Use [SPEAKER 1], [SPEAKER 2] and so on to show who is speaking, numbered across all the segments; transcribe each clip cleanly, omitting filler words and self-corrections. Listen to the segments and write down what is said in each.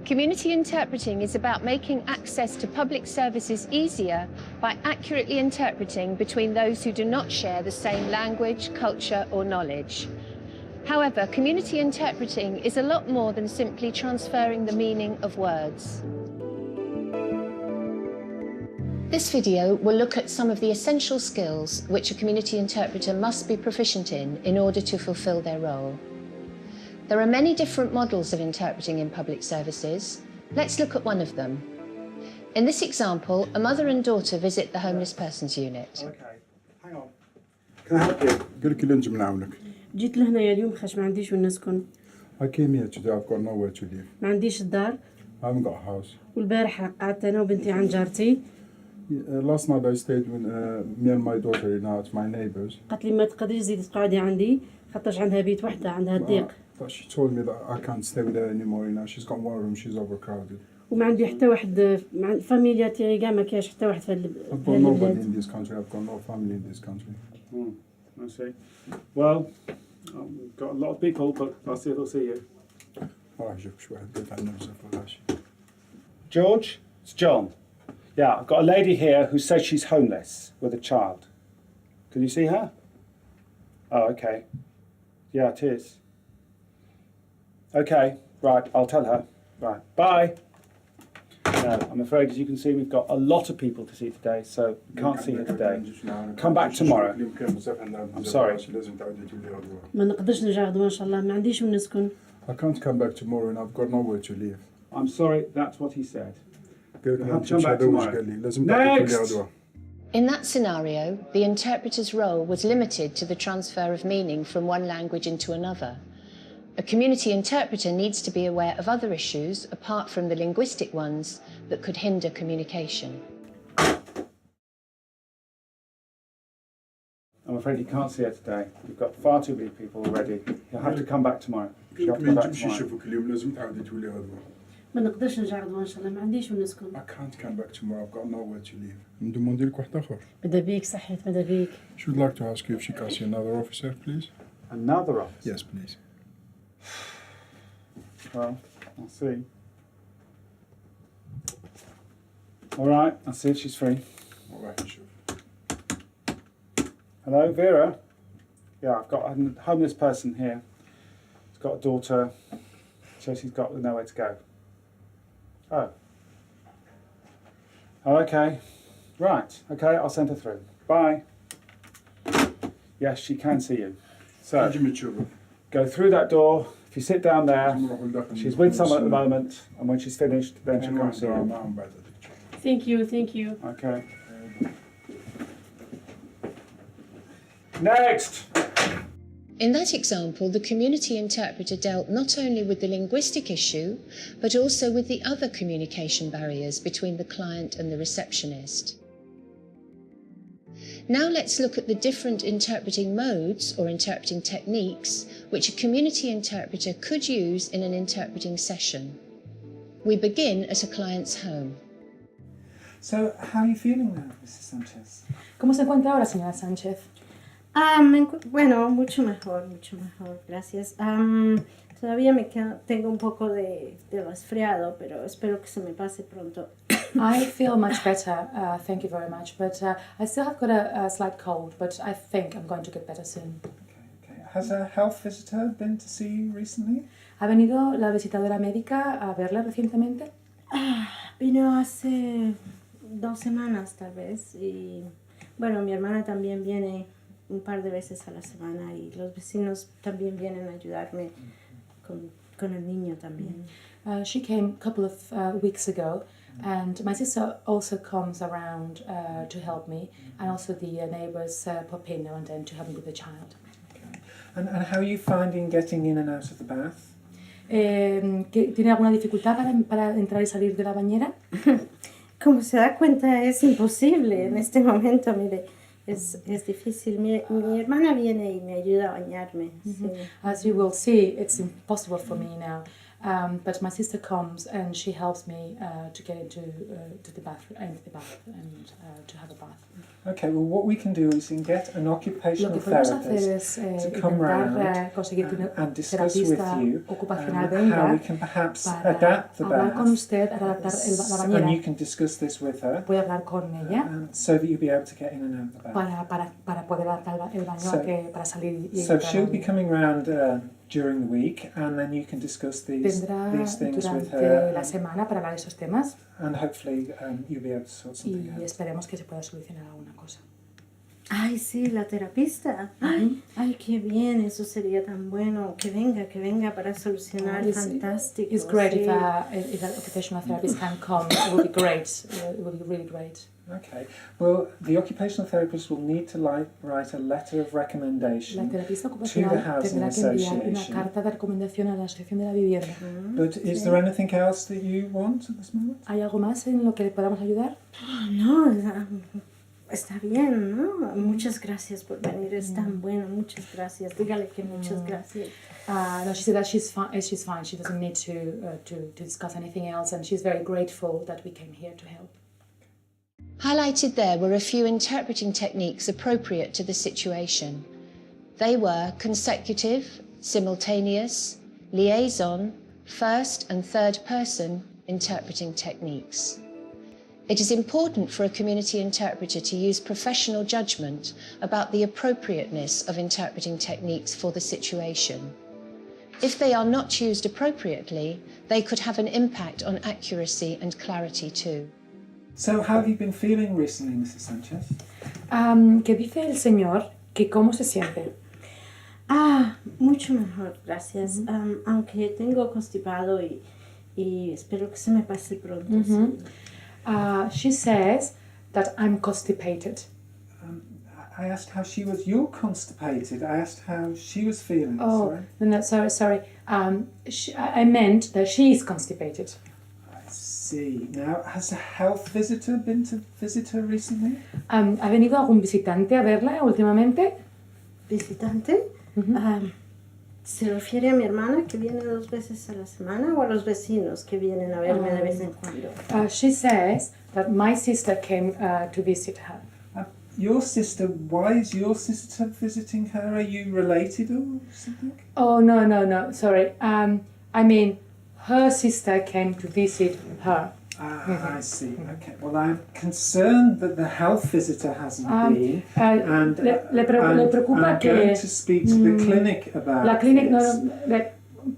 [SPEAKER 1] Community interpreting is about making access to public services easier by accurately interpreting between those who do not share the same language, culture, or knowledge. However, community interpreting is a lot more than simply transferring the meaning of words. This video will look at some of the essential skills which a community interpreter must be proficient in order to fulfill their role. There are many different models of interpreting in public services. Let's look at one of them. In this example, a mother and daughter visit the homeless persons unit.
[SPEAKER 2] Okay, hang on. Can I help you?
[SPEAKER 3] قلت لك نجم نعاونك.
[SPEAKER 4] جيت لهنايا اليوم خاش ما عنديش وين نسكن.
[SPEAKER 3] I came here today. I've got nowhere to live.
[SPEAKER 4] ما عنديش الدار.
[SPEAKER 3] I haven't got a house.
[SPEAKER 4] والبارح قعدت انا وبنتي عند جارتي.
[SPEAKER 3] Last night I stayed with me and my daughter in at my neighbours.
[SPEAKER 4] قالت لي ما تقدريش تزيدي تقعدي عندي خاطرش عندها بيت وحده عندها الضيق.
[SPEAKER 3] But she told me that I can't stay with her anymore. You know, she's got one room. She's overcrowded.
[SPEAKER 4] وما عندي حتى واحد فاميليا تاعي كاع ما كاش حتى واحد في
[SPEAKER 3] I've got nobody in this country. I've got no family in this country.
[SPEAKER 2] I see. Well, we've got a lot of people, but I'll see if they'll see you.
[SPEAKER 3] راح أشوف شو واحد قلت عنه بزاف ولا شيء.
[SPEAKER 2] George, it's John. Yeah, I've got a lady here who says she's homeless with a child. Can you see her? Oh, okay. Yeah, it is. Okay, right, I'll tell her. Right, bye. No, I'm afraid, as you can see, we've got a lot of people to see today, so we can't see her today. Come back tomorrow. I'm sorry.
[SPEAKER 4] ما نقدرش نرجع غدوه ان شاء الله ما عنديش وين نسكن.
[SPEAKER 3] I can't come back tomorrow and I've got nowhere to live.
[SPEAKER 2] I'm sorry, that's what he said.
[SPEAKER 3] قلت
[SPEAKER 2] have to come back tomorrow.
[SPEAKER 3] قال لي لازم تعطيك لي غدوة.
[SPEAKER 1] In that scenario, the interpreter's role was limited to the transfer of meaning from one language into another. A community interpreter needs to be aware of other issues, apart from the linguistic ones, that could hinder communication.
[SPEAKER 2] I'm afraid you can't see her today. We've got far too many people already. You'll have to come back tomorrow. She'll have to come back tomorrow.
[SPEAKER 3] يشوفوك اليوم لازم تعاودي تولي غدوة.
[SPEAKER 4] ما نقدرش نرجع غدوه ان شاء الله ما عنديش وين نسكن.
[SPEAKER 3] I can't come back tomorrow. I've got nowhere to live. ندموندي لك واحد آخر.
[SPEAKER 4] ماذا بيك صحيت ماذا بيك.
[SPEAKER 3] She would like to ask you if she can see another officer, please.
[SPEAKER 2] Another officer?
[SPEAKER 3] Yes, please.
[SPEAKER 2] Well, I'll see. All right, I'll see if she's free.
[SPEAKER 3] All right, sure.
[SPEAKER 2] Hello, Vera? Yeah, I've got a homeless person here. He's got a daughter. Says he's got nowhere to go. Oh. Oh, okay. Right, okay, I'll send her through. Bye. Yes, she can see you. So,
[SPEAKER 3] نجم تشوفك.
[SPEAKER 2] go through that door. If you sit down there, she's with someone at the moment, and when she's finished, then she'll come see you.
[SPEAKER 4] Thank you, thank you.
[SPEAKER 2] Okay. Next!
[SPEAKER 1] In that example, the community interpreter dealt not only with the linguistic issue, but also with the other communication barriers between the client and the receptionist. Now let's look at the different interpreting modes or interpreting techniques which a community interpreter could use in an interpreting session. We begin at a client's home.
[SPEAKER 5] So, how are you feeling now, Mrs. Sanchez?
[SPEAKER 6] ¿Cómo se encuentra ahora, señora Sánchez?
[SPEAKER 4] Bueno, mucho mejor, gracias. Todavía tengo un poco de resfriado, pero espero que se me pase pronto.
[SPEAKER 6] I feel much better, thank you very much, but I still have got a slight cold, but I think I'm going to get better soon.
[SPEAKER 5] Okay. Has a health visitor been to see you recently?
[SPEAKER 6] ¿Ha venido la visitadora médica a verla recientemente?
[SPEAKER 4] Vino hace 2 semanas tal vez y bueno, mi hermana también viene un par de veces a la semana y los vecinos también vienen a ayudarme con el niño también.
[SPEAKER 6] She came a couple of weeks ago, and my sister also comes around to help me, and also the neighbours pop in now and then to help me with the child.
[SPEAKER 5] Okay. And how are you finding getting in and out of the bath?
[SPEAKER 6] ¿Tiene alguna dificultad para entrar y salir de la bañera?
[SPEAKER 4] Como se da cuenta es imposible en este momento, mire. Es difícil. Mi hermana viene y me ayuda a bañarme.
[SPEAKER 6] Sí. As you will see, it's impossible for me now. But my sister comes and she helps me to get into the bath and to have a bath.
[SPEAKER 5] Okay, well, what we can do is get an
[SPEAKER 6] Lo
[SPEAKER 5] occupational
[SPEAKER 6] que podemos hacer
[SPEAKER 5] therapist
[SPEAKER 6] es
[SPEAKER 5] to come round
[SPEAKER 6] intentar conseguir que
[SPEAKER 5] and
[SPEAKER 6] un
[SPEAKER 5] discuss with
[SPEAKER 6] terapista
[SPEAKER 5] you
[SPEAKER 6] ocupacional
[SPEAKER 5] how
[SPEAKER 6] venga
[SPEAKER 5] we can perhaps
[SPEAKER 6] para
[SPEAKER 5] adapt the
[SPEAKER 6] hablar con
[SPEAKER 5] bath,
[SPEAKER 6] usted, adaptar la
[SPEAKER 5] and
[SPEAKER 6] bañera.
[SPEAKER 5] you can discuss this with her,
[SPEAKER 6] Voy a hablar con ella
[SPEAKER 5] so that you'll be able to get in and out of the bath.
[SPEAKER 6] para poder adaptar el baño
[SPEAKER 5] So-
[SPEAKER 6] para salir y
[SPEAKER 5] So
[SPEAKER 6] entrar al
[SPEAKER 5] she'll be
[SPEAKER 6] baño.
[SPEAKER 5] coming round during the week, and then you can discuss these things with
[SPEAKER 6] Durante la
[SPEAKER 5] her,
[SPEAKER 6] semana para hablar de esos temas
[SPEAKER 5] and hopefully you'll be able to sort something
[SPEAKER 6] y
[SPEAKER 5] out.
[SPEAKER 6] esperemos que se pueda solucionar alguna cosa.
[SPEAKER 4] Ay, sí, la terapista. Ay, qué bien, eso sería tan bueno. Que venga para solucionar. Fantástico.
[SPEAKER 6] It's great
[SPEAKER 4] sí.
[SPEAKER 6] if an occupational therapist can come. It would be great. It would be really great.
[SPEAKER 5] Okay, well, the occupational therapist will need to write a letter of
[SPEAKER 6] La
[SPEAKER 5] recommendation,
[SPEAKER 6] terapista
[SPEAKER 5] to
[SPEAKER 6] ocupacional
[SPEAKER 5] the housing
[SPEAKER 6] tendrá que enviar una
[SPEAKER 5] association.
[SPEAKER 6] carta de recomendación a la Asociación de la Vivienda.
[SPEAKER 5] But is there anything else that you want at this moment?
[SPEAKER 6] ¿Hay algo más en lo que le podamos ayudar?
[SPEAKER 4] No, está bien, ¿no? Muchas gracias por venir, es tan bueno, muchas gracias. Dígale que muchas gracias.
[SPEAKER 6] No, she said that she's fine. She's fine. She doesn't need to discuss anything else, and she's very grateful that we came here to help.
[SPEAKER 1] Highlighted there were a few interpreting techniques appropriate to the situation. They were consecutive, simultaneous, liaison, first and third person interpreting techniques. It is important for a community interpreter to use professional judgment about the appropriateness of interpreting techniques for the situation. If they are not used appropriately, they could have an impact on accuracy and clarity too.
[SPEAKER 5] So how have you been feeling recently, Mrs. Sanchez?
[SPEAKER 6] ¿Qué dice el señor? Que cómo se siente.
[SPEAKER 4] Mucho mejor, gracias. Aunque tengo constipado y espero que se me pase pronto. Sí.
[SPEAKER 6] She says that I'm constipated.
[SPEAKER 5] I asked how she was. You're constipated. I asked how she was feeling.
[SPEAKER 6] Oh,
[SPEAKER 5] Sorry.
[SPEAKER 6] sorry. I meant that she is constipated.
[SPEAKER 5] I see. Now, has a health visitor been to visit her recently?
[SPEAKER 6] ¿Ha venido algún visitante a verla últimamente?
[SPEAKER 4] ¿Visitante? ¿Se refiere a mi hermana que viene 2 veces a la semana o a los vecinos que vienen a verme de vez en cuando?
[SPEAKER 6] She says that my sister came to visit her.
[SPEAKER 5] Your sister, why is your sister visiting her? Are you related or something?
[SPEAKER 6] Oh, no, sorry. I mean, her sister came to visit her.
[SPEAKER 5] I see. Okay. Well, I'm concerned that the health visitor hasn't been, and
[SPEAKER 6] le preocupa
[SPEAKER 5] I'm
[SPEAKER 6] que
[SPEAKER 5] going to speak to the clinic about
[SPEAKER 6] la clínica
[SPEAKER 5] this.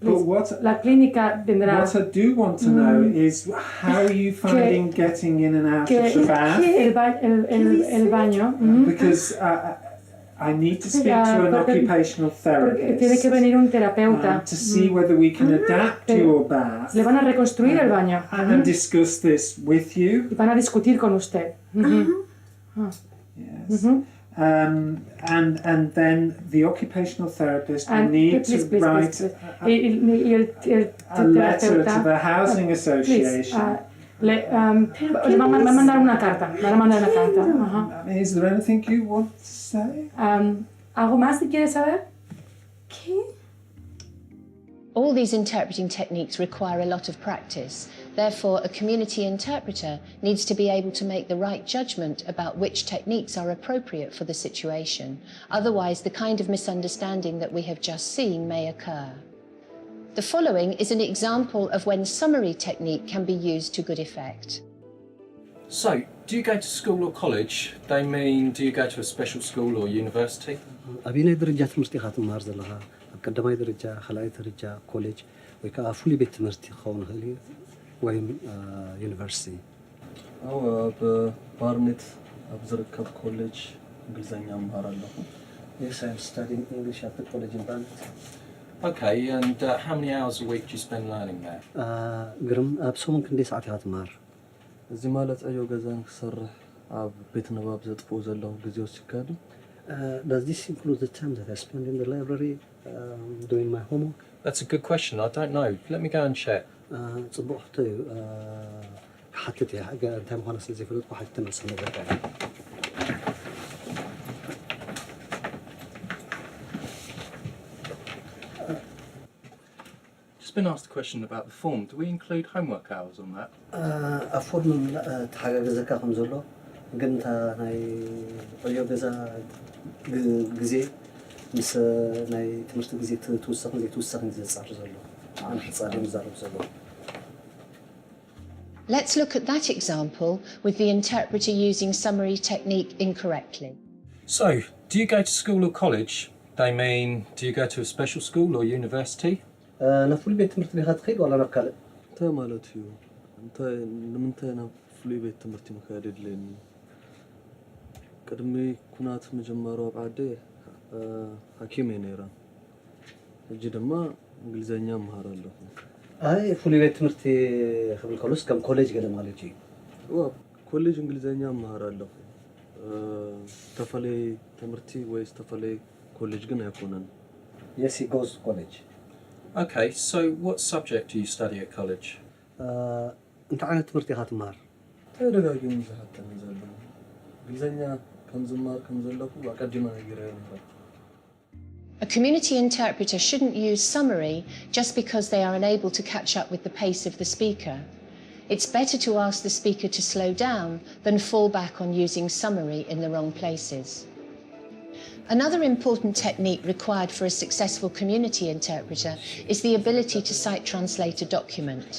[SPEAKER 6] please,
[SPEAKER 5] But
[SPEAKER 6] la clínica tendrá
[SPEAKER 5] what I do want to know is how are you finding getting in and out of the bath?
[SPEAKER 6] el baño.
[SPEAKER 5] Because I need to speak to an occupational
[SPEAKER 6] Porque tiene que
[SPEAKER 5] therapist
[SPEAKER 6] venir un terapeuta.
[SPEAKER 5] to see whether we can adapt your bath
[SPEAKER 6] Le van a reconstruir el baño
[SPEAKER 5] and discuss this with you.
[SPEAKER 6] y van a discutir con usted.
[SPEAKER 5] Yes. And then the occupational therapist will need to write
[SPEAKER 6] Y
[SPEAKER 5] a letter to the housing association.
[SPEAKER 6] Le van a mandar una carta.
[SPEAKER 5] Is there anything you want to say?
[SPEAKER 6] ¿Algo más que quieres saber?
[SPEAKER 4] ¿Qué?
[SPEAKER 1] All these interpreting techniques require a lot of practice. Therefore, a community interpreter needs to be able to make the right judgment about which techniques are appropriate for the situation. Otherwise, the kind of misunderstanding that we have just seen may occur. The following is an example of when summary technique can be used to good effect.
[SPEAKER 7] So, do you go to school or college? They mean, do you go to a special school or university?
[SPEAKER 8] أبينا درجة تمرتي تمار زلها قدماي درجة خلاي درجة كوليج ويكا فولي بيت تمرتي خون هلي وين يونيفرسيتي
[SPEAKER 9] أو ببارنت أبزركب كوليج إنجليزية مهارة له.
[SPEAKER 8] Yes, I'm studying English at the college in Barnet.
[SPEAKER 7] Okay, and how many hours a week do you spend learning there?
[SPEAKER 8] قرم أبسو ممكن دي ساعتها تمار.
[SPEAKER 9] زي مالت أيو جزان كسرح عب بيت نباب زد فوز الله جزيو سكادو.
[SPEAKER 8] Does this include the time that I spend in the library doing my homework?
[SPEAKER 7] That's a good question. I don't know. Let me go and check.
[SPEAKER 8] صبحت حطيتي حاجة أنت مهنا سلزي فلوت وحطيت نص النظر.
[SPEAKER 7] just been asked a question about the form. Do we include homework hours on that?
[SPEAKER 8] ኣፎርም ተሓጋገዘካ ከም ዘሎ ግን እታ ናይ ዕዮ ገዛ ግዜ ምስ ናይ ትምህርቲ ግዜ ትውሰኽን ዘይትውሰኽን ዝፃር ዘሎ ንሕፃር ዝዛረብ ዘሎ
[SPEAKER 1] Let's look at that example with the interpreter using summary technique incorrectly.
[SPEAKER 7] So, do you go to school or college? They mean, do you go to a special school or university?
[SPEAKER 8] ናብ ፍሉይ ቤት ትምህርቲ ዲኻ ትኸይድ ዋላ ናብ ካልእ
[SPEAKER 9] እንታይ ማለት እዩ ንምንታይ ናብ ፍሉይ ቤት ትምህርቲ ምካድ የድልየኒ ቅድሚ ኩናት ምጅመሩ ኣብ ዓደ ሓኪም እየ ነይረ ሕጂ ድማ እንግሊዘኛ ምሃር ኣለኹ
[SPEAKER 8] ኣይ ፍሉይ ቤት ትምህርቲ ክብል ከሎስ ከም ኮሌጅ ገለ ማለት እዩ
[SPEAKER 9] ኮሌጅ እንግሊዘኛ ምሃር ኣለኹ ዝተፈለየ ትምህርቲ ወይ ዝተፈለየ ኮሌጅ ግን ኣይኮነን
[SPEAKER 8] yes he goes to college.
[SPEAKER 7] Okay, so what subject do you study at college?
[SPEAKER 8] እንታይ ዓይነት ትምህርቲ ኢኻ ትምሃር
[SPEAKER 9] ተደጋጊሙ ዝሓተነ ዘሎ እንግሊዘኛ ከም ዝምሃር ከም ዘለኹ ኣቀዲመ ነጊረ ነበር
[SPEAKER 1] A community interpreter shouldn't use summary just because they are unable to catch up with the pace of the speaker. It's better to ask the speaker to slow down than fall back on using summary in the wrong places. Another important technique required for a successful community interpreter is the ability to sight translate a document.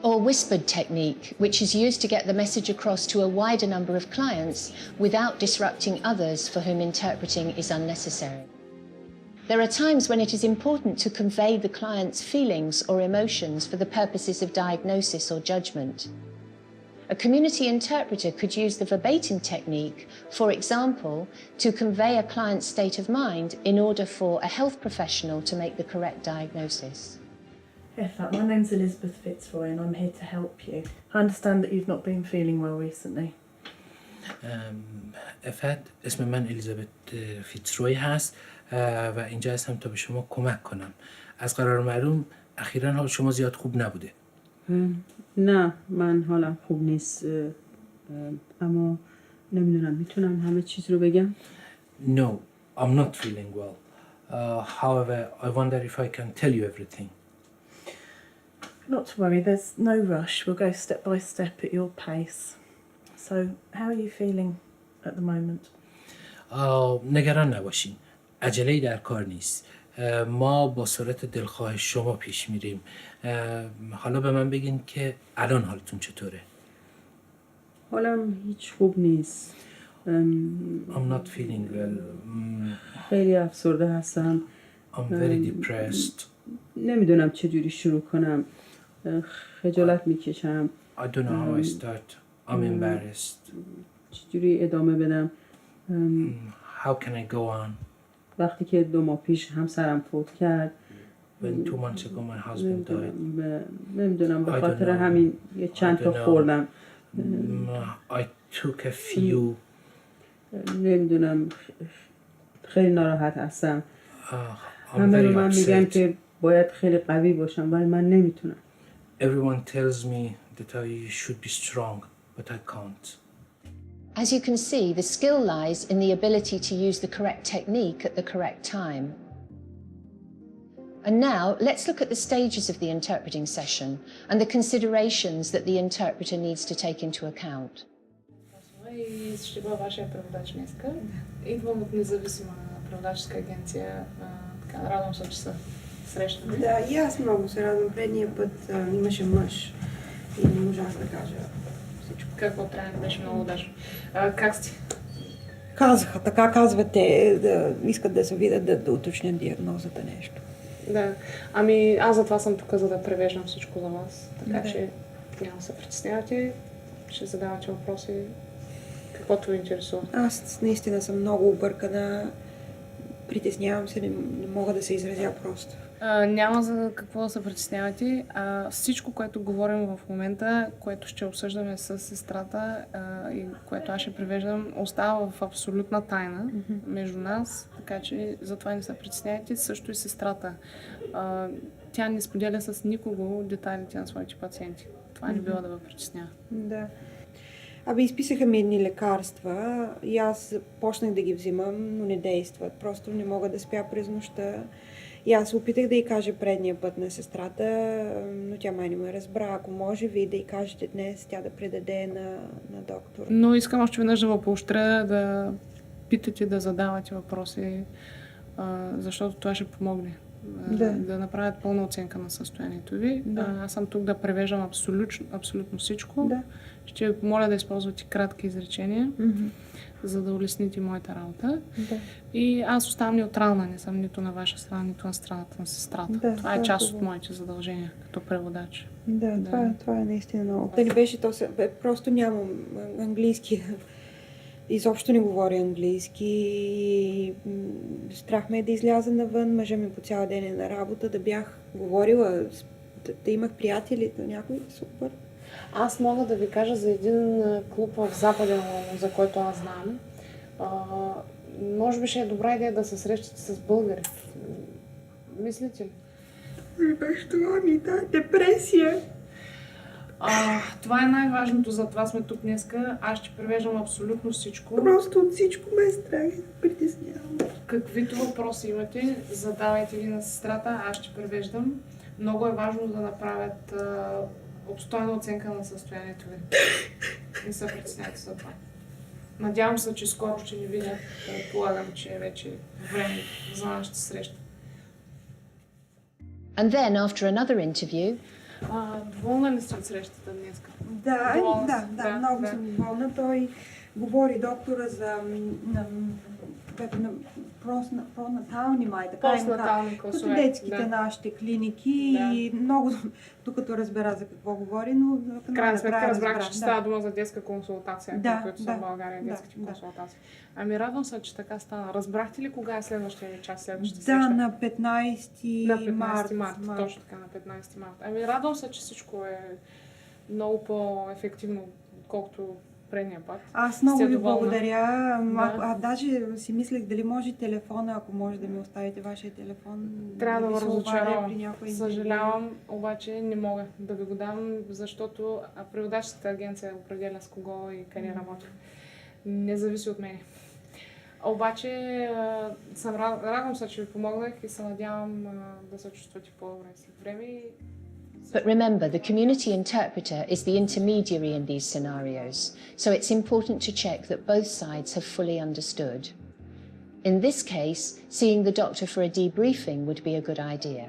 [SPEAKER 1] Or whispered technique, which is used to get the message across to a wider number of clients without disrupting others for whom interpreting is unnecessary. There are times when it is important to convey the client's feelings or emotions for the purposes of diagnosis or judgment. A community interpreter could use the verbatim technique, for example, to convey a client's state of mind in order for a health professional to make the correct diagnosis.
[SPEAKER 10] My name's Elizabeth Fitzroy and I'm here to help you. I understand that you've not been feeling well recently.
[SPEAKER 11] افاد اسم من الیزابت فیتزروی هست و اینجا هستم تا به شما کمک کنم. از قرار معلوم اخیراً حال شما زیاد خوب نبوده.
[SPEAKER 10] نه من حالم خوب نیست اما نمیدونم میتونم همه چیز رو بگم؟
[SPEAKER 11] No, I'm not feeling well. However, I wonder if I can tell you everything.
[SPEAKER 10] Not to worry, there's no rush. We'll go step by step at your pace. So, how are you feeling at the moment?
[SPEAKER 11] نگران نباشین. عجله‌ای در کار نیست. ما با سرعت دلخواه شما پیش میریم. حالا به من بگین که الان حالتون چطوره؟
[SPEAKER 10] حالم هیچ خوب نیست.
[SPEAKER 11] I'm not feeling well.
[SPEAKER 10] خیلی افسرده هستم.
[SPEAKER 11] I'm very depressed.
[SPEAKER 10] نمیدونم چجوری شروع کنم. خجالت میکشم.
[SPEAKER 11] I don't know how I start. I'm embarrassed.
[SPEAKER 10] چجوری ادامه بدم؟
[SPEAKER 11] How can I go on?
[SPEAKER 10] وقتی که 2 ماه پیش همسرم فوت کرد.
[SPEAKER 11] When 2 months ago my husband died.
[SPEAKER 10] نمیدونم به خاطر همین یه چند تا خوردم.
[SPEAKER 11] I took a few.
[SPEAKER 10] نمیدونم خیلی ناراحت هستم.
[SPEAKER 11] همه
[SPEAKER 10] به من میگن که باید خیلی قوی باشم ولی من نمیتونم.
[SPEAKER 11] Everyone tells me that I should be strong, but I can't.
[SPEAKER 1] As you can see, the skill lies in the ability to use the correct technique at the correct time. And now, let's look at the stages of the interpreting session and the considerations that the interpreter needs to take into account.
[SPEAKER 12] И ще бъда вашия преводач днеска. Идвам от независима преводаческа агенция. Така, радвам се, че се срещаме.
[SPEAKER 4] Да, и аз много се радвам. Предния път имаше мъж и не можах да кажа всичко.
[SPEAKER 12] Какво трябва, беше много удачно. Как сте?
[SPEAKER 4] Казаха, така казвате, да искат да се видят, да уточнят диагнозата нещо.
[SPEAKER 12] Да, ами аз затова съм тук, за да превеждам всичко за вас. Така че няма да се притеснявате, ще задавате въпроси, каквото ви интересува.
[SPEAKER 4] Аз наистина съм много объркана, притеснявам се, не мога да се изразя просто.
[SPEAKER 12] Няма за какво да се притеснявате. Всичко, което говорим в момента, което ще обсъждаме с сестрата и което аз ще превеждам, остава в абсолютна тайна между нас, така че затова не се притеснявайте. Също и сестрата. Тя не споделя с никого детайлите на своите пациенти. Това не бива да ви притеснява.
[SPEAKER 4] Да. Изписаха ми едни лекарства и аз почнах да ги взимам, но не действат. Просто не мога да спя през нощта
[SPEAKER 13] И аз опитах да й кажа предния път на сестрата, но тя май не ме разбра. Ако може ви да й кажете днес, тя да предаде на доктор.
[SPEAKER 12] Но искам още веднъж да ви поощря да питате, да задавате въпроси, защото това ще помогне. Да направят пълна оценка на състоянието ви. Аз съм тук да превеждам абсолютно всичко. Ще ви помоля да използвате кратки изречения, за да улесните моята работа. И аз оставам неутрална, не съм нито на ваша страна, нито на страната на сестрата. Това е част от моите задължения като преводач.
[SPEAKER 13] Това е наистина много. Да не беше то, просто нямам английски. Изобщо не говоря английски. Страх ме да изляза навън, мъжа ми по цял ден е на работа, да бях говорила, да имах приятели, да някой супер.
[SPEAKER 12] Аз мога да ви кажа за един клуб в Западен Лондон, за който аз знам. Може би ще е добра идея да се срещате с българи. Мислите ли?
[SPEAKER 13] Беше това ми депресия.
[SPEAKER 12] Това е най-важното, за това сме тук днеска. Аз ще превеждам абсолютно всичко.
[SPEAKER 13] Просто от всичко ме е страх и притеснявам.
[SPEAKER 12] Каквито въпроси имате, задавайте ги на сестрата, аз ще превеждам. Много е важно да направят обстойна оценка на състоянието ви. Не се притеснявайте за това. Надявам се, че скоро ще ни видят. Предполагам, че е вече време за нашата среща.
[SPEAKER 1] And then, after another interview,
[SPEAKER 12] доволна ли сте от срещата днес?
[SPEAKER 13] Да, много съм доволна. Той говори доктора за постнатални май, така
[SPEAKER 12] Постнатални класове.
[SPEAKER 13] като детските нашите клиники и много, докато разбера за какво говори, но
[SPEAKER 12] в крайна сметка разбрах, че става дума за детска консултация, които са в България, детските консултации. Ами радвам се, че така стана. Разбрахте ли кога е следващия ви час, следващата среща?
[SPEAKER 13] Да, на 15 март.
[SPEAKER 12] Точно така, на 15 март. Ами радвам се, че всичко е много по-ефективно, колкото предния път.
[SPEAKER 13] Аз много ви благодаря. Даже си мислех дали може телефона, ако може да ми оставите вашия телефон.
[SPEAKER 12] Трябва да ви разочаровам. Съжалявам, обаче не мога да ви го дам, защото преводаческата агенция определя с кого и къде работя. Не зависи от мен. Обаче радвам се, че ви помогнах и се надявам да се чувствате по-добре след време.
[SPEAKER 1] But remember, the community interpreter is the intermediary in these scenarios, so it's important to check that both sides have fully understood. In this case, seeing the doctor for a debriefing would be a good idea.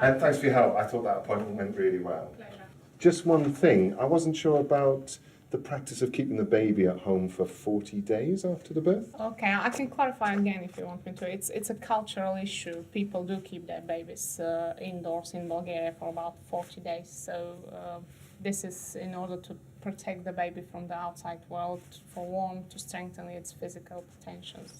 [SPEAKER 14] And thanks for your help. I thought that appointment went really well. Pleasure. Just one thing, I wasn't sure about the practice of keeping the baby at home for 40 days after the birth?
[SPEAKER 12] Okay, I can clarify again if you want me to. It's a cultural issue. People do keep their babies indoors in Bulgaria for about 40 days. So this is in order to protect the baby from the outside world, for one, to strengthen its physical potentials.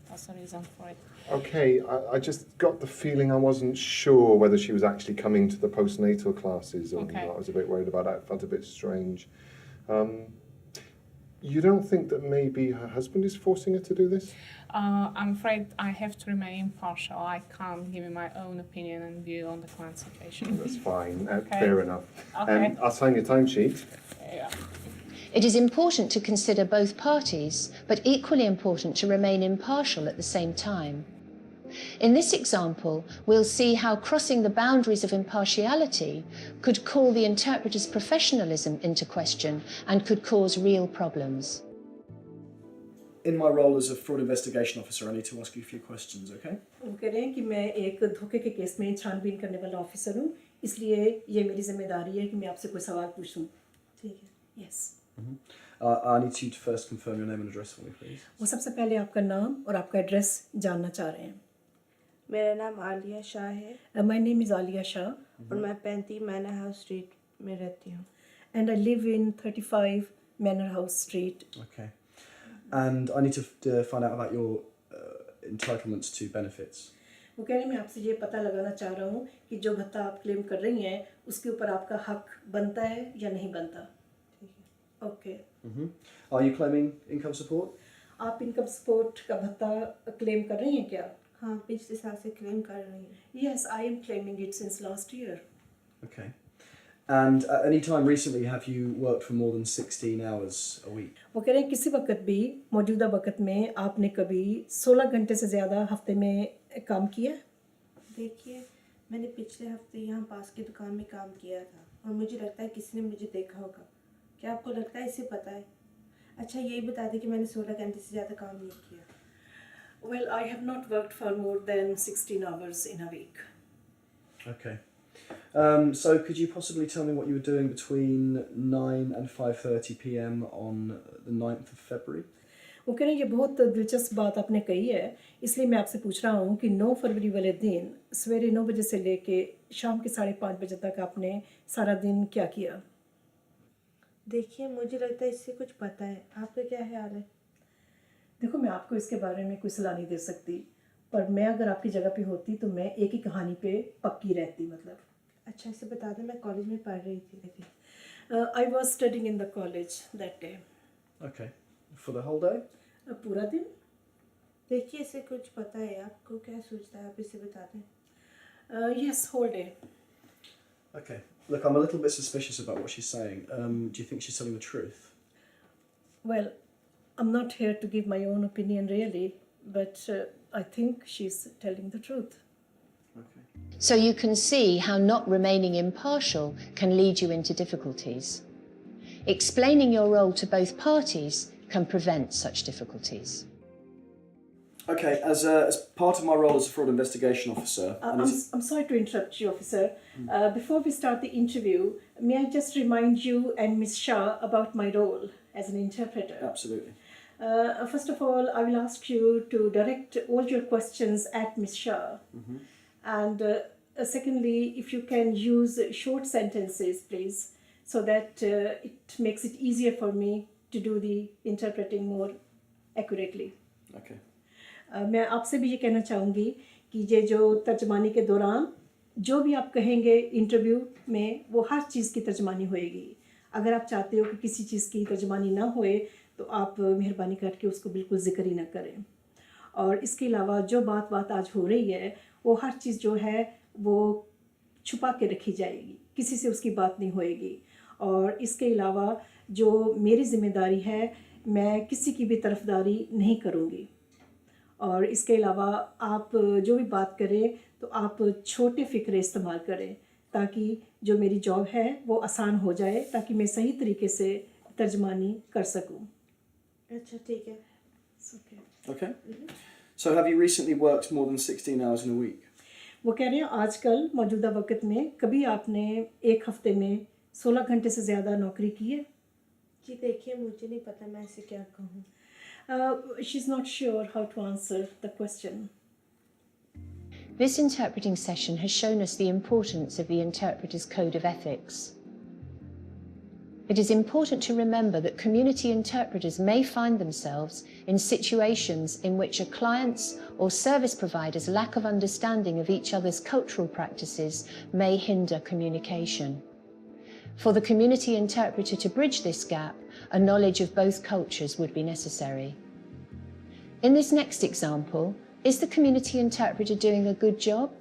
[SPEAKER 12] That's the reason for it.
[SPEAKER 14] Okay, I just got the feeling I wasn't sure whether she was actually coming to the postnatal classes or not. I was a bit worried about that. It felt a bit strange. You don't think that maybe her husband is forcing her to do this?
[SPEAKER 12] I'm afraid I have to remain impartial. I can't give you my own opinion and view on the client situation.
[SPEAKER 14] That's fine. Fair enough.
[SPEAKER 12] Okay.
[SPEAKER 14] I'll sign your timesheet.
[SPEAKER 12] Yeah.
[SPEAKER 1] It is important to consider both parties, but equally important to remain impartial at the same time. In this example, we'll see how crossing the boundaries of impartiality could call the interpreter's professionalism into question and could cause real problems.
[SPEAKER 15] In my role as a fraud investigation officer, I need to ask you a few questions, okay?
[SPEAKER 10] वो कह रहे हैं कि मैं एक धोखे के case में छानबीन करने वाला ऑफिसर हूँ, इसलिए ये मेरी जिम्मेदारी है कि मैं आपसे कोई सवाल पूछूं. ठीक है? Yes.
[SPEAKER 15] I need you to first confirm your name and address for me, please.
[SPEAKER 10] वो सबसे पहले आपका नाम और आपका एड्रेस जानना चाह रहे हैं.
[SPEAKER 13] मेरा नाम आलिया शाह है.
[SPEAKER 10] My name is Alia Shah.
[SPEAKER 13] और मैं 35 मैनर हाउस स्ट्रीट में रहती हूँ.
[SPEAKER 10] And I live in 35 Manor House Street.
[SPEAKER 15] Okay. And I need to find out about your entitlements to benefits.
[SPEAKER 10] वो कह रहे हैं मैं आपसे ये पता लगाना चाह रहा हूँ कि जो भत्ता आप क्लेम कर रही हैं उसके ऊपर आपका हक बनता है या नहीं बनता. Okay.
[SPEAKER 15] Are you claiming income support?
[SPEAKER 10] आप इनकम सपोर्ट का भत्ता क्लेम कर रही हैं क्या?
[SPEAKER 13] हाँ, पिछले साल से क्लेम कर रही हूँ.
[SPEAKER 10] Yes, I am claiming it since last year.
[SPEAKER 15] Okay. And at any time recently, have you worked for more than 16 hours a week?
[SPEAKER 16] वो कह रहे हैं किसी वक्त भी मौजूदा वक्त में आपने कभी 16 घंटे से ज़्यादा हफ्ते में काम किया?
[SPEAKER 4] देखिए, मैंने पिछले हफ्ते यहाँ पास की दुकान में काम किया था और मुझे लगता है किसी ने मुझे देखा होगा। क्या आपको लगता है इसे पता है? अच्छा, यही बता दें कि मैंने 16 घंटे से ज़्यादा काम नहीं किया।
[SPEAKER 10] Well, I have not worked for more than 16 hours in a week.
[SPEAKER 15] Okay. So could you possibly tell me what you were doing between 9 and 5:30 p.m. on the 9th of February?
[SPEAKER 16] वो कह रहे हैं ये बहुत दिलचस्प बात आपने कही है, इसलिए मैं आपसे पूछ रहा हूँ कि 9 फरवरी वाले दिन सवेरे 9 बजे से लेके शाम के 5:30 बजे तक आपने सारा दिन क्या किया?
[SPEAKER 4] देखिए, मुझे लगता है इससे कुछ पता है। आपका क्या ख्याल है?
[SPEAKER 16] देखो, मैं आपको इसके बारे में कोई सलाह नहीं दे सकती, पर मैं अगर आपकी जगह पे होती तो मैं एक ही कहानी पे पक्की रहती। मतलब
[SPEAKER 4] अच्छा, इसे बता दें मैं कॉलेज में पढ़ रही थी।
[SPEAKER 16] I was studying in the college that day.
[SPEAKER 15] Okay. For the whole day?
[SPEAKER 16] पूरा दिन?
[SPEAKER 4] देखिए, इसे कुछ पता है। आपको क्या सोचता है? आप इसे बता दें।
[SPEAKER 16] Yes, whole day.
[SPEAKER 15] Okay. Look, I'm a little bit suspicious about what she's saying. Do you think she's telling the truth?
[SPEAKER 16] Well, I'm not here to give my own opinion really, but I think she's telling the truth.
[SPEAKER 1] So you can see how not remaining impartial can lead you into difficulties. Explaining your role to both parties can prevent such difficulties.
[SPEAKER 15] Okay, as part of my role as a fraud investigation officer...
[SPEAKER 16] I'm sorry to interrupt you, officer. Before we start the interview, may I just remind you and Ms. Shah about my role as an interpreter?
[SPEAKER 15] Absolutely.
[SPEAKER 16] First of all, I will ask you to direct all your questions at Ms. Shah. And secondly, if you can use short sentences, please, so that it makes it easier for me to do the interpreting more accurately.
[SPEAKER 15] Okay.
[SPEAKER 16] मैं आपसे भी ये कहना चाहूँगी कि ये जो तर्जमानी के दौरान जो भी आप कहेंगे इंटरव्यू में वो हर चीज़ की तर्जमानी होएगी। अगर आप चाहते हो कि किसी चीज़ की तर्जमानी ना होए तो आप मेहरबानी करके उसको बिल्कुल ज़िक्र ही ना करें। और इसके अलावा जो बात आज हो रही है वो हर चीज़ जो है वो छुपा के रखी जाएगी, किसी से उसकी बात नहीं होएगी। और इसके अलावा जो मेरी ज़िम्मेदारी है मैं किसी की भी तरफदारी नहीं करूँगी। और इसके अलावा आप जो भी बात करें तो आप छोटे फ़िक्रे इस्तेमाल करें ताकि जो मेरी जॉब है वो आसान हो जाए, ताकि मैं सही तरीके से तर्जमानी कर सकूं।
[SPEAKER 4] अच्छा, ठीक है।
[SPEAKER 15] Okay. So have you recently worked more than 16 hours in a week?
[SPEAKER 16] वो कह रहे हैं आजकल मौजूदा वक्त में कभी आपने एक हफ्ते में 16 घंटे से ज़्यादा नौकरी की है?
[SPEAKER 4] जी देखिए, मुझे नहीं पता मैं इसे क्या कहूँ।
[SPEAKER 16] She's not sure how to answer the question.
[SPEAKER 1] This interpreting session has shown us the importance of the interpreter's code of ethics. It is important to remember that community interpreters may find themselves in situations in which a client's or service provider's lack of understanding of each other's cultural practices may hinder communication. For the community interpreter to bridge this gap, a knowledge of both cultures would be necessary. In this next example, is the community interpreter doing a good job?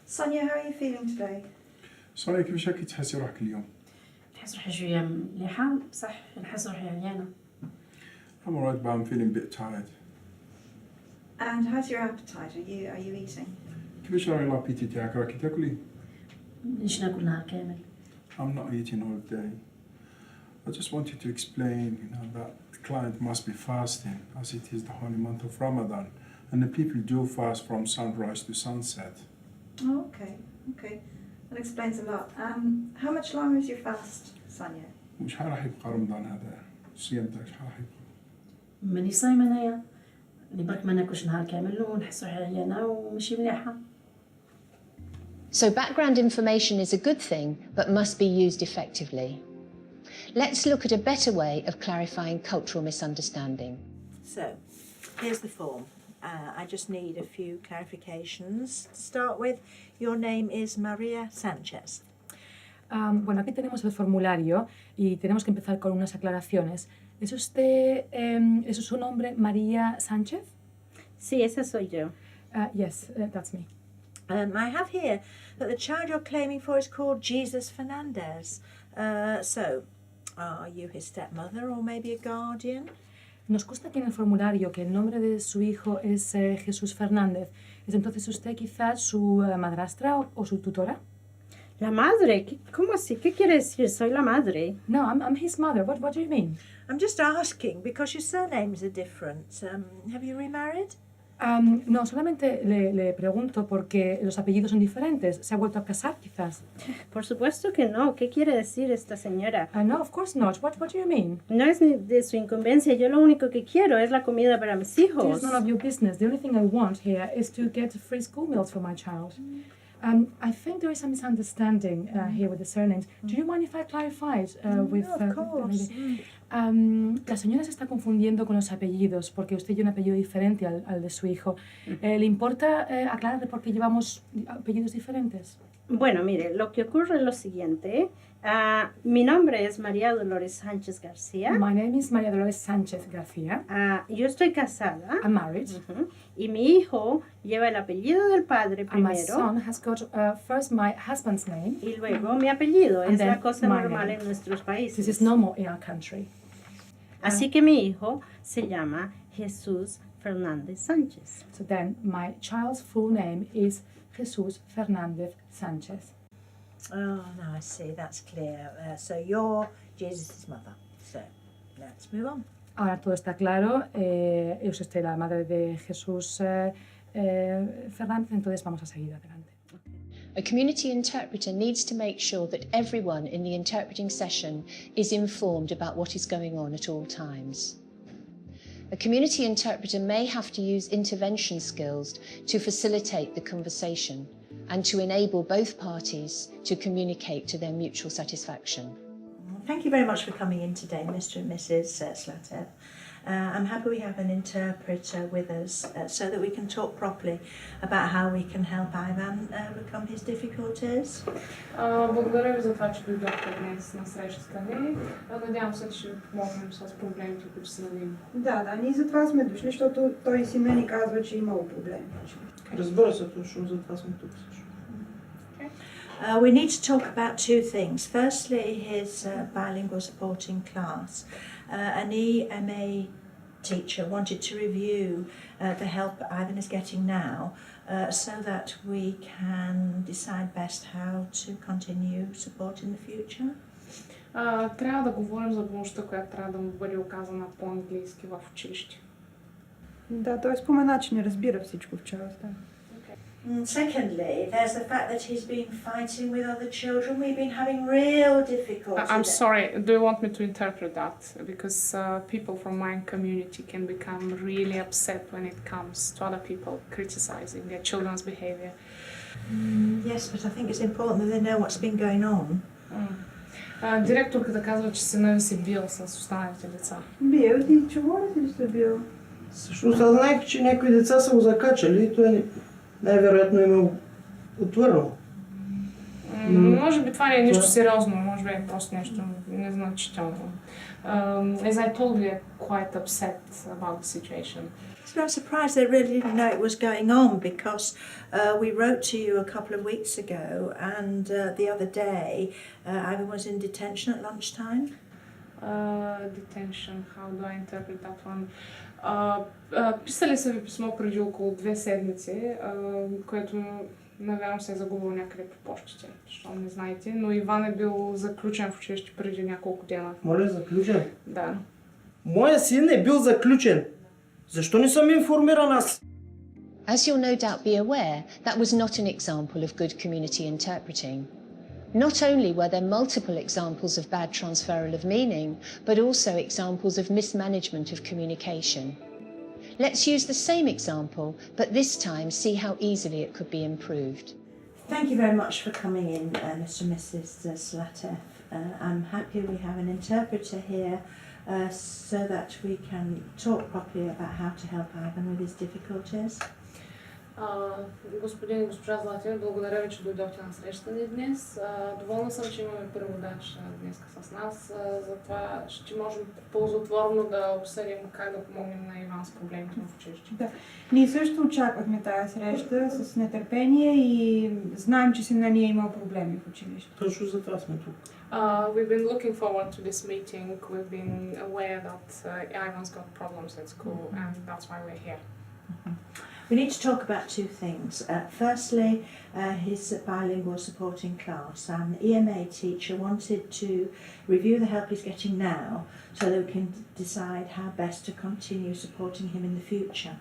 [SPEAKER 17] Sonia, how are you feeling today?
[SPEAKER 3] سونيا كيفاش راكي تحسي روحك اليوم؟
[SPEAKER 18] نحس روحي شوية مليحة، بصح نحس روحي عيانة.
[SPEAKER 3] I'm alright, but I'm feeling a bit tired.
[SPEAKER 17] And how's your appetite? Are you eating?
[SPEAKER 3] كيفاش راهي لابيتي تاعك؟ راكي تاكلي؟
[SPEAKER 18] مش ناكل نهار كامل.
[SPEAKER 3] I'm not eating all day. I just wanted to explain, that the client must be fasting, as it is the holy month of Ramadan, and the people do fast from sunrise to sunset.
[SPEAKER 17] Oh, okay. That explains a lot. How much longer is your fast, Sonia?
[SPEAKER 3] وشحال راح يبقى رمضان هذا؟ الصيام تاعك شحال راح يبقى؟
[SPEAKER 18] ماني صايمة انايا، اللي برك ما ناكلش نهار كامل ونحس روحي عيانة وماشي مليحة.
[SPEAKER 1] So background information is a good thing, but must be used effectively. Let's look at a better way of clarifying cultural misunderstanding.
[SPEAKER 19] So, here's the form. I just need a few clarifications. To start with, your name is Maria Sanchez.
[SPEAKER 6] Bueno, aquí tenemos el formulario y tenemos que empezar con unas aclaraciones. ¿Es usted, es su nombre María Sánchez?
[SPEAKER 4] Sí, esa soy yo.
[SPEAKER 6] Yes, that's me.
[SPEAKER 19] I have here that the child you're claiming for is called Jesus Fernandez. So, are you his stepmother or maybe a guardian?
[SPEAKER 6] Nos consta aquí en el formulario que el nombre de su hijo es Jesús Fernández. ¿Es entonces usted quizás su madrastra o su tutora?
[SPEAKER 4] La madre, ¿cómo así? ¿Qué quiere decir? Soy la madre.
[SPEAKER 6] No, I'm his mother. What do you mean?
[SPEAKER 19] I'm just asking because your surnames are different. Have you remarried?
[SPEAKER 6] No, solamente le pregunto porque los apellidos son diferentes. ¿Se ha vuelto a casar quizás?
[SPEAKER 4] Por supuesto que no. ¿Qué quiere decir esta señora?
[SPEAKER 6] No, of course not. What do you mean?
[SPEAKER 4] No es ni de su incumbencia. Yo lo único que quiero es la comida para mis hijos.
[SPEAKER 6] It's none of your business. The only thing I want here is to get free school meals for my child. I think there is some misunderstanding here with the surnames. Do you mind if I clarify it with...
[SPEAKER 19] of course.
[SPEAKER 6] La señora se está confundiendo con los apellidos porque usted lleva un apellido diferente al de su hijo. ¿Le importa aclarar por qué llevamos apellidos diferentes?
[SPEAKER 4] Bueno, mire, lo que ocurre es lo siguiente. Mi nombre es María Dolores Sánchez García.
[SPEAKER 6] My name is María Dolores Sánchez García.
[SPEAKER 4] Yo estoy casada.
[SPEAKER 6] I'm married.
[SPEAKER 4] Y mi hijo lleva el apellido del padre primero.
[SPEAKER 6] And my son has got first my husband's name.
[SPEAKER 4] Y luego mi apellido.
[SPEAKER 6] And
[SPEAKER 4] Es
[SPEAKER 6] then
[SPEAKER 4] la cosa
[SPEAKER 6] my
[SPEAKER 4] normal
[SPEAKER 6] name.
[SPEAKER 4] en nuestros países.
[SPEAKER 6] This is normal in our country.
[SPEAKER 4] Así que mi hijo se llama Jesús Fernández Sánchez.
[SPEAKER 6] So then my child's full name is Jesús Fernández Sánchez.
[SPEAKER 19] Oh, no, I see. That's clear. So you're Jesus' mother. So let's move on.
[SPEAKER 6] Ahora todo está claro. Es usted la madre de Jesús Fernández, entonces vamos a seguir adelante.
[SPEAKER 1] A community interpreter needs to make sure that everyone in the interpreting session is informed about what is going on at all times. A community interpreter may have to use intervention skills to facilitate the conversation and to enable both parties to communicate to their mutual satisfaction.
[SPEAKER 19] Thank you very much for coming in today, Mr. and Mrs. Slatev. I'm happy we have an interpreter with us so that we can talk properly about how we can help Ivan overcome his difficulties.
[SPEAKER 12] Благодаря ви за това, че дойдохте днес на срещата ни. Надявам се, че ще ви помогнем с проблемите, които са надим.
[SPEAKER 13] Да, ние за това сме дошли, защото той си мени казва, че имало проблеми.
[SPEAKER 20] Разбира се, точно за това сме тук също.
[SPEAKER 19] We need to talk about two things. Firstly, his bilingual supporting class. An EMA teacher wanted to review the help Ivan is getting now so that we can decide best how to continue support in the future.
[SPEAKER 12] Трябва да говорим за помощта, която трябва да му бъде оказана по-английски в училище.
[SPEAKER 13] Да, той спомена, че не разбира всичко в частта.
[SPEAKER 19] Secondly, there's the fact that he's been fighting with other children. We've been having real difficulty.
[SPEAKER 12] I'm sorry, do you want me to interpret that? Because people from my community can become really upset when it comes to other people criticizing their children's behavior.
[SPEAKER 19] Yes, but I think it's important that they know what's been going on.
[SPEAKER 12] Директорката казва, че сина ви се бил с останалите деца.
[SPEAKER 13] Бил ти, чува ли се бил?
[SPEAKER 20] Всъщност аз знаех, че някои деца са го закачали и той най-вероятно им е отвърнал.
[SPEAKER 12] Може би това не е нищо сериозно, може би е просто нещо незначително. As I told you, they're quite upset about the situation.
[SPEAKER 19] So I'm surprised they really didn't know it was going on because we wrote to you a couple of weeks ago and the other day Ivan was in detention at lunchtime.
[SPEAKER 12] Detention, how do I interpret that one? Писали са ви писмо преди около 2 седмици, което навярвам се е загубил някъде по почтите, защото не знаете, но Иван е бил заключен в училище преди няколко дена.
[SPEAKER 20] Моля, заключен?
[SPEAKER 12] Да.
[SPEAKER 20] Моя син е бил заключен. Защо не съм информиран аз?
[SPEAKER 1] As you'll no doubt be aware, that was not an example of good community interpreting. Not only were there multiple examples of bad transferal of meaning, but also examples of mismanagement of communication. Let's use the same example, but this time see how easily it could be improved.
[SPEAKER 19] Thank you very much for coming in, Mr. and Mrs. Slatev. I'm happy we have an interpreter here so that we can talk properly about how to help Ivan with his difficulties.
[SPEAKER 12] Господин и госпожа Златина, благодаря ви, че дойдохте на срещата ни днес. Доволна съм, че имаме преводач днес с нас. Затова ще можем ползотворно да обсъдим как да помогнем на Иван с проблемите в училище.
[SPEAKER 13] Да. Ние също очаквахме тази среща с нетърпение и знаем, че сина ни е имал проблеми в училище.
[SPEAKER 20] Точно за това сме тук.
[SPEAKER 12] We've been looking forward to this meeting. We've been aware that Ivan's got problems at school, and that's why we're here.
[SPEAKER 19] We need to talk about two things. Firstly, his bilingual supporting class. An EMA teacher wanted to review the help he's getting now so that we can decide how best to continue supporting him in the future.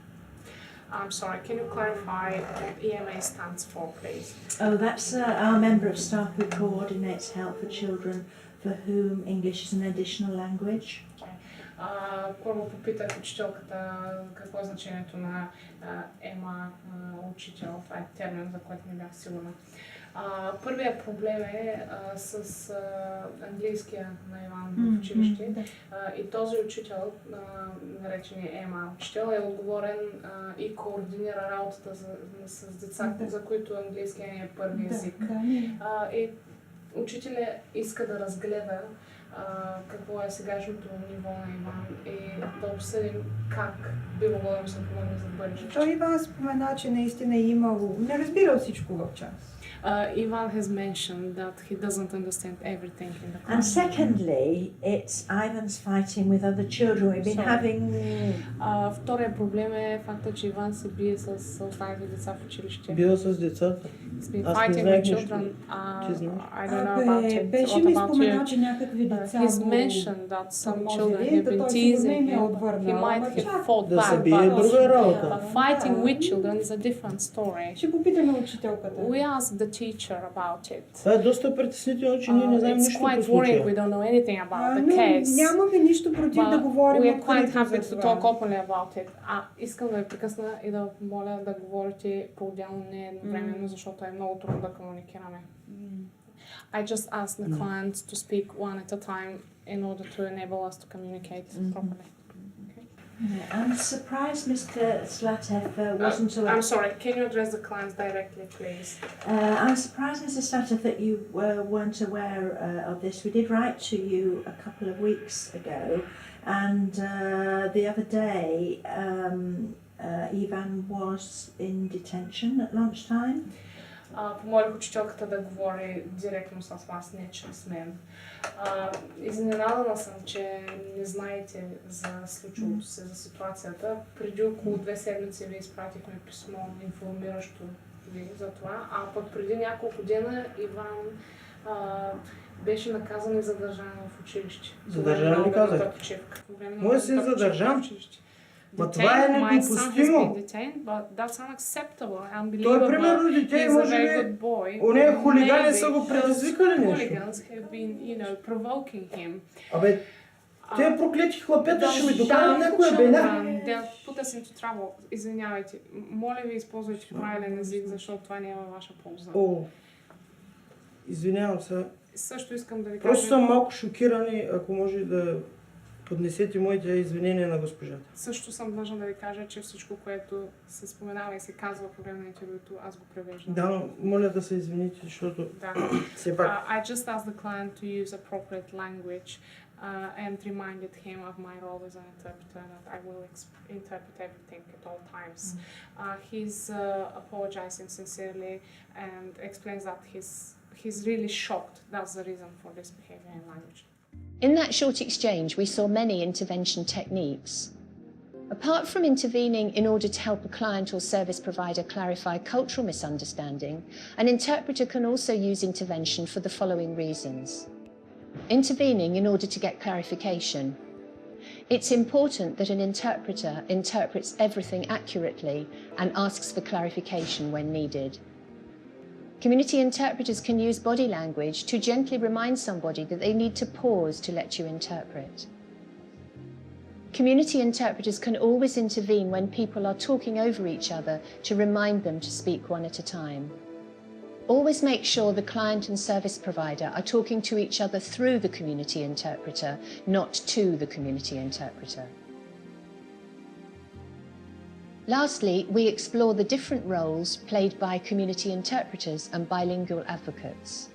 [SPEAKER 12] I'm sorry, can you clarify what EMA stands for, please?
[SPEAKER 19] Oh, that's our member of staff who coordinates help for children for whom English is an additional language.
[SPEAKER 12] Първо попитах учителката какво е значението на ЕМА учител. Това е термин, за който не бях сигурна. Първият проблем е с английския на Иван в училище. И този учител, наречен ЕМА учител, е отговорен и координира работата с деца, за които английския не е първи език. И учителя иска да разгледа какво е сегашното ниво на Иван и да обсъдим как би могло да му се помогне за бъдеще.
[SPEAKER 13] Той Иван спомена, че наистина е имало, не разбира всичко в час.
[SPEAKER 12] Ivan has mentioned that he doesn't understand everything in the class.
[SPEAKER 19] And secondly, it's Ivan's fighting with other children. We've been having...
[SPEAKER 12] Втория проблем е факта, че Иван се бие с останалите деца в училище.
[SPEAKER 20] Бил с децата.
[SPEAKER 12] He's been fighting with children. I don't know about it.
[SPEAKER 13] Беше ми споменал, че някакви деца
[SPEAKER 12] He's mentioned that some children have been teasing him. He might have fought back, but fighting with children is a different story.
[SPEAKER 13] Ще попитаме учителката.
[SPEAKER 12] We asked the teacher about it.
[SPEAKER 20] Това е доста притеснително, че ние не знаем нищо по случая.
[SPEAKER 12] We don't know anything about the case.
[SPEAKER 13] Нямаме нищо против да говорим.
[SPEAKER 12] We are quite happy to talk openly about it. Искам да ви прекъсна и да моля да говорите по-отделно, не едновременно, защото е много трудно да комуникираме. I just asked the clients to speak one at a time in order to enable us to communicate properly.
[SPEAKER 19] I'm surprised Mr. Slatev wasn't aware.
[SPEAKER 12] I'm sorry, can you address the clients directly, please?
[SPEAKER 19] I'm surprised, Mr. Slatev, that you weren't aware of this. We did write to you a couple of weeks ago, and the other day Ivan was in detention at lunchtime.
[SPEAKER 12] Помолих учителката да говори директно с вас, не чрез мен. Изненадана съм, че не знаете за случилото се, за ситуацията. Преди около 2 седмици ви изпратихме писмо, информиращо ви за това, а пък преди няколко дена Иван беше наказан и задържан в училище.
[SPEAKER 20] Задържан ли казах? Може си задържан? Ма това е недопустимо. Той примерно дете, може би, оне хулигани са го предизвикали нещо. Абе, те проклети хлапета ще ми докарат някоя беда.
[SPEAKER 12] Извинявайте, моля ви използвайте правилен език, защото това не е във ваша полза.
[SPEAKER 20] О, извинявам се.
[SPEAKER 12] Също искам да ви кажа...
[SPEAKER 20] Просто съм малко шокиран и ако може да поднесете моите извинения на госпожата.
[SPEAKER 12] Също съм длъжна да ви кажа, че всичко, което се споменава и се казва по време на интервюто, аз го превеждам.
[SPEAKER 20] Да, моля да се извините, защото все пак...
[SPEAKER 12] I just asked the client to use appropriate language and reminded him of my role as an interpreter, that I will interpret everything at all times. He's apologizing sincerely and explains that he's really shocked. That's the reason for this behavior in language.
[SPEAKER 1] In that short exchange, we saw many intervention techniques. Apart from intervening in order to help a client or service provider clarify cultural misunderstanding, an interpreter can also use intervention for the following reasons. Intervening in order to get clarification. It's important that an interpreter interprets everything accurately and asks for clarification when needed. Community interpreters can use body language to gently remind somebody that they need to pause to let you interpret. Community interpreters can always intervene when people are talking over each other to remind them to speak one at a time. Always make sure the client and service provider are talking to each other through the community interpreter, not to the community interpreter. Lastly, we explore the different roles played by community interpreters and bilingual advocates.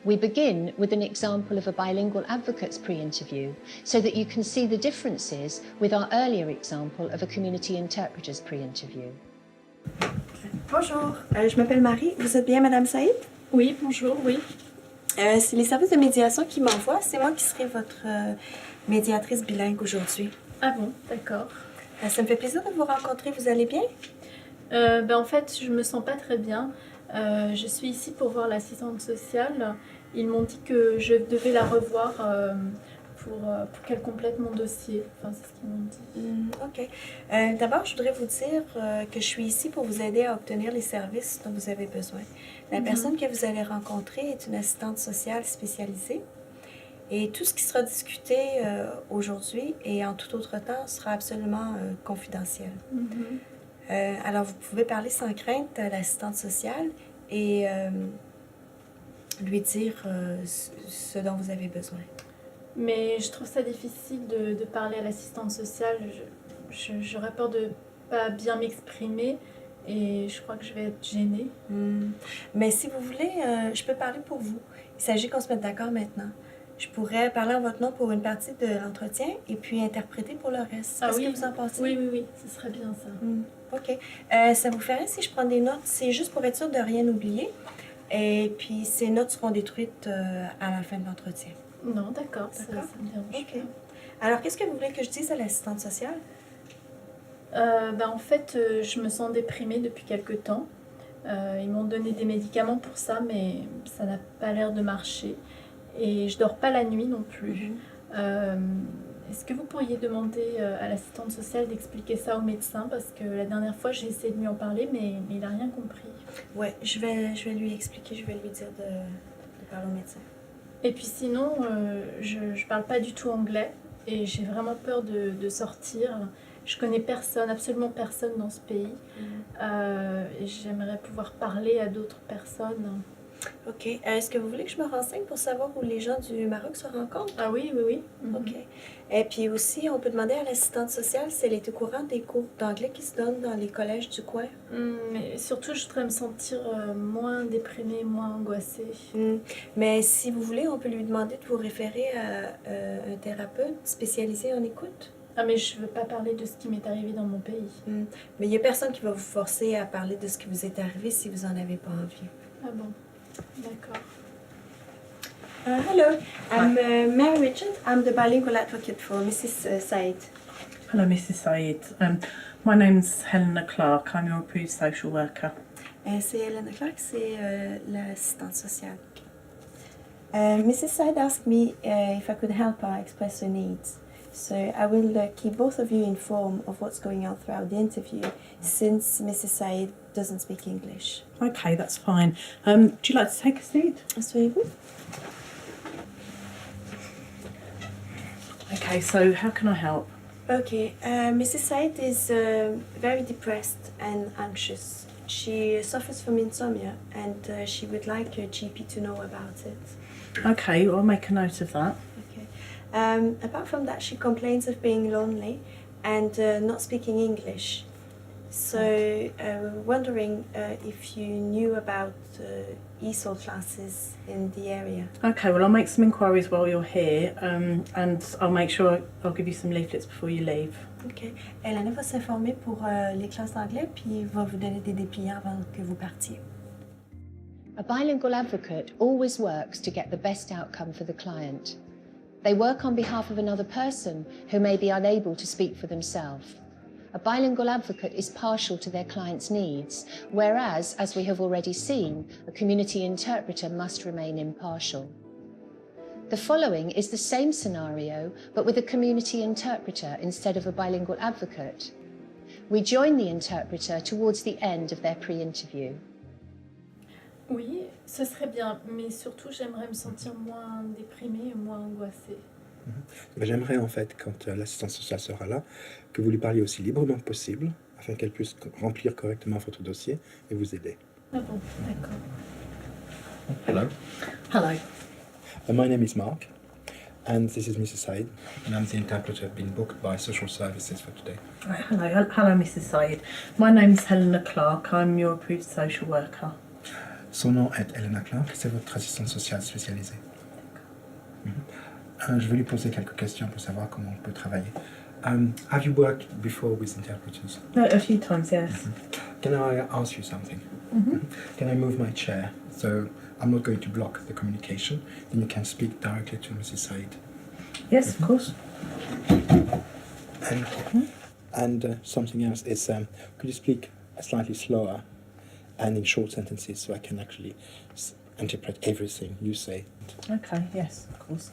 [SPEAKER 1] We begin with an example of a bilingual advocate's pre-interview so that you can see the differences with our earlier example of a community interpreter's pre-interview.
[SPEAKER 21] Bonjour, je m'appelle Marie. Vous êtes bien Madame Saïd?
[SPEAKER 18] Oui, bonjour, oui.
[SPEAKER 21] C'est les services de médiation qui m'envoient. C'est moi qui serai votre médiatrice bilingue aujourd'hui.
[SPEAKER 18] Ah bon, d'accord.
[SPEAKER 21] Ça me fait plaisir de vous rencontrer. Vous allez bien?
[SPEAKER 18] En fait, je me sens pas très bien. Je suis ici pour voir l'assistante sociale. Ils m'ont dit que je devais la revoir pour qu'elle complète mon dossier. Enfin, c'est ce qu'ils m'ont dit.
[SPEAKER 21] Ok. D'abord, je voudrais vous dire que je suis ici pour vous aider à obtenir les services dont vous avez besoin. La personne que vous allez rencontrer est une assistante sociale spécialisée. Et tout ce qui sera discuté aujourd'hui et en tout autre temps sera absolument confidentiel. Alors, vous pouvez parler sans crainte à l'assistante sociale et lui dire ce dont vous avez besoin.
[SPEAKER 18] Mais je trouve ça difficile de parler à l'assistante sociale. J'aurais peur de ne pas bien m'exprimer et je crois que je vais être gênée.
[SPEAKER 21] Mais si vous voulez, je peux parler pour vous. Il s'agit qu'on se mette d'accord maintenant. Je pourrais parler en votre nom pour une partie de l'entretien et puis interpréter pour le reste.
[SPEAKER 18] Ah
[SPEAKER 21] Qu'est-ce
[SPEAKER 18] oui,
[SPEAKER 21] que vous en pensez?
[SPEAKER 18] Oui, ce serait bien ça.
[SPEAKER 21] Ok. Ça vous ferait si je prends des notes? C'est juste pour être sûr de rien oublier. Et puis ces notes seront détruites à la fin de l'entretien.
[SPEAKER 18] Non, d'accord, ça me dérange
[SPEAKER 21] pas. Alors, qu'est-ce que vous voulez que je dise à l'assistante sociale?
[SPEAKER 18] En fait, je me sens déprimée depuis quelque temps. Ils m'ont donné des médicaments pour ça, mais ça n'a pas l'air de marcher. Et je dors pas la nuit non plus. Est-ce que vous pourriez demander à l'assistante sociale d'expliquer ça au médecin? Parce que la dernière fois, j'ai essayé de lui en parler, mais il n'a rien compris.
[SPEAKER 21] Ouais, je vais lui expliquer, je vais lui dire de parler au médecin.
[SPEAKER 18] Et puis sinon, je parle pas du tout anglais et j'ai vraiment peur de sortir. Je connais personne, absolument personne dans ce pays. Et j'aimerais pouvoir parler à d'autres personnes.
[SPEAKER 21] Ok. Est-ce que vous voulez que je me renseigne pour savoir où les gens du Maroc se rencontrent?
[SPEAKER 18] Ah oui.
[SPEAKER 21] Ok. Et puis aussi, on peut demander à l'assistante sociale si elle est au courant des cours d'anglais qui se donnent dans les collèges du coin.
[SPEAKER 18] Mais surtout, je voudrais me sentir moins déprimée, moins angoissée.
[SPEAKER 21] Mais si vous voulez, on peut lui demander de vous référer à un thérapeute spécialisé en écoute.
[SPEAKER 18] Ah, mais je veux pas parler de ce qui m'est arrivé dans mon pays.
[SPEAKER 21] Mais il n'y a personne qui va vous forcer à parler de ce qui vous est arrivé si vous n'en avez pas envie.
[SPEAKER 18] Ah bon? D'accord.
[SPEAKER 21] Hello, I'm Mary Richard. I'm the bilingual advocate for Mrs. Said.
[SPEAKER 10] Hello, Mrs. Said. My name's Helena Clark. I'm your approved social worker.
[SPEAKER 21] C'est Helena Clark, c'est l'assistante sociale. Mrs. Said asked me if I could help her express her needs. So I will keep both of you informed of what's going on throughout the interview, since Mrs. Said doesn't speak English.
[SPEAKER 10] Okay, that's fine. Do you like to take a seat?
[SPEAKER 21] Asseyez-vous.
[SPEAKER 10] Okay, so how can I help?
[SPEAKER 21] Okay, Mrs. Said is very depressed and anxious. She suffers from insomnia and she would like her GP to know about it.
[SPEAKER 10] Okay, I'll make a note of that.
[SPEAKER 21] Apart from that, she complains of being lonely and not speaking English. So, wondering if you knew about ESOL classes in the area.
[SPEAKER 10] Okay, well I'll make some inquiries while you're here and I'll make sure I'll give you some leaflets before you leave.
[SPEAKER 21] Ok. Elena va s'informer pour les classes d'anglais puis va vous donner des dépliants avant que vous partiez.
[SPEAKER 1] A bilingual advocate always works to get the best outcome for the client. They work on behalf of another person who may be unable to speak for themselves. A bilingual advocate is partial to their client's needs, whereas, as we have already seen, a community interpreter must remain impartial. The following is the same scenario, but with a community interpreter instead of a bilingual advocate. We join the interpreter towards the end of their pre-interview.
[SPEAKER 18] Oui, ce serait bien, mais surtout j'aimerais me sentir moins déprimée et moins angoissée.
[SPEAKER 22] J'aimerais en fait, quand l'assistante sociale sera là, que vous lui parliez aussi librement que possible, afin qu'elle puisse remplir correctement votre dossier et vous aider.
[SPEAKER 18] Ah bon, d'accord.
[SPEAKER 22] Hello.
[SPEAKER 10] Hello.
[SPEAKER 22] My name is Mark. And this is Mrs. Said, and I'm the interpreter been booked by social services for today.
[SPEAKER 10] Right, hello, Mrs. Said. My name's Helena Clark. I'm your approved social worker.
[SPEAKER 22] Son nom est Helena Clark, c'est votre assistante sociale spécialisée. Je vais lui poser quelques questions pour savoir comment on peut travailler. Have you worked before with interpreters?
[SPEAKER 10] No, a few times, yes.
[SPEAKER 22] Can I ask you something? Can I move my chair so I'm not going to block the communication? Then you can speak directly to Mrs. Said.
[SPEAKER 10] Yes, of course.
[SPEAKER 22] And something else is, could you speak slightly slower and in short sentences so I can actually interpret everything you say?
[SPEAKER 10] Okay, yes, of course.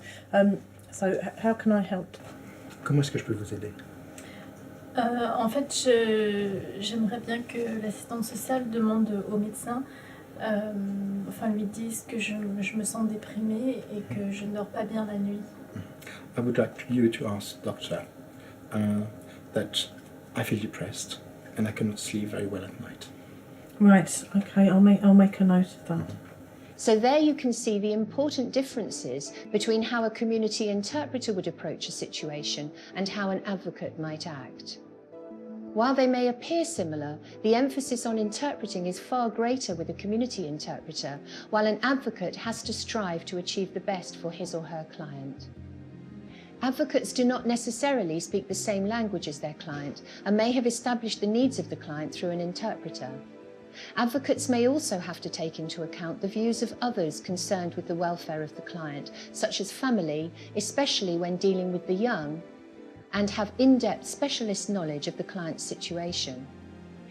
[SPEAKER 10] So, how can I help?
[SPEAKER 22] Comment est-ce que je peux vous aider?
[SPEAKER 18] En fait, j'aimerais bien que l'assistante sociale demande au médecin, lui dise que je me sens déprimée et que je ne dors pas bien la nuit.
[SPEAKER 22] I would like you to ask doctor that I feel depressed and I cannot sleep very well at night.
[SPEAKER 10] Right, okay, I'll make a note of that.
[SPEAKER 1] So there you can see the important differences between how a community interpreter would approach a situation and how an advocate might act. While they may appear similar, the emphasis on interpreting is far greater with a community interpreter, while an advocate has to strive to achieve the best for his or her client. Advocates do not necessarily speak the same language as their client and may have established the needs of the client through an interpreter. Advocates may also have to take into account the views of others concerned with the welfare of the client, such as family, especially when dealing with the young, and have in-depth specialist knowledge of the client's situation.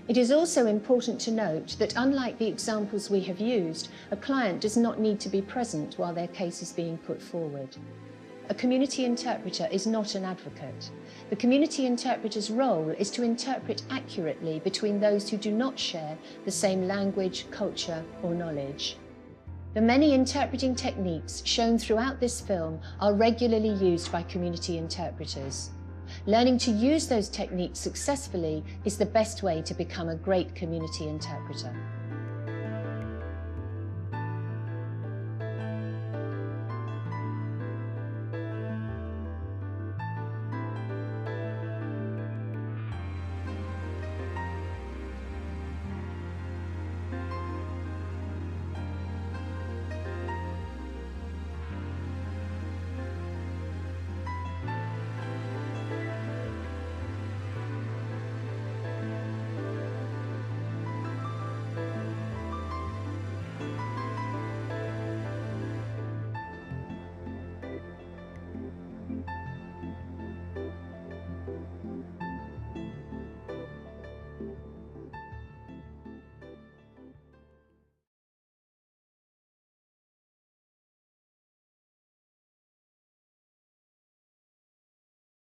[SPEAKER 1] It is also important to note that unlike the examples we have used, a client does not need to be present while their case is being put forward. A community interpreter is not an advocate. The community interpreter's role is to interpret accurately between those who do not share the same language, culture, or knowledge. The many interpreting techniques shown throughout this film are regularly used by community interpreters. Learning to use those techniques successfully is the best way to become a great community interpreter.